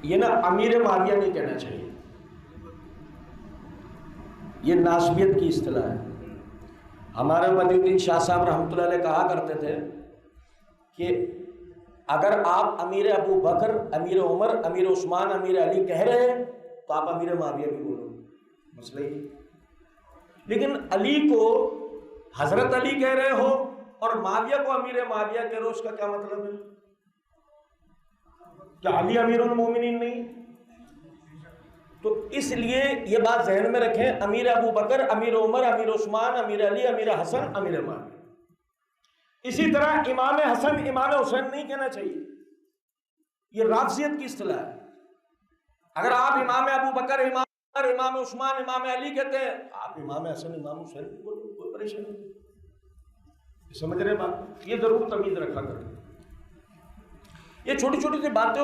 یہ نا امیر معاویہ نہیں کہنا چاہیے، یہ ناسبیت کی اصطلاح ہے۔ ہمارے بدی الدین شاہ صاحب رحمۃ اللہ علیہ کہا کرتے تھے کہ اگر آپ امیر ابو بکر، امیر عمر، امیر عثمان، امیر علی کہہ رہے ہیں تو آپ امیر معاویہ بھی بولو، مسئلہ ہی۔ لیکن علی کو حضرت علی کہہ رہے ہو اور معاویہ کو امیر معاویہ کہہ رہے ہو، اس کا کیا مطلب ہے؟ کیا علی امیر المومنین نہیں؟ تو اس لیے یہ بات ذہن میں رکھیں، امیر ابو بکر، امیر عمر، امیر عثمان، امیر علی، امیر حسن، امیر معاویہ۔ اسی طرح امام حسن، امام حسین نہیں کہنا چاہیے، یہ رافضیت کی اصطلاح ہے۔ اگر آپ امام ابو بکر، امام عمر، امام عثمان، امام علی کہتے ہیں، آپ امام حسن، امام حسین بولو، کوئی پریشانی نہیں۔ سمجھ رہے بات؟ یہ ضرور تمیز رکھا کریں۔ یہ چھوٹی چھوٹی سی باتیں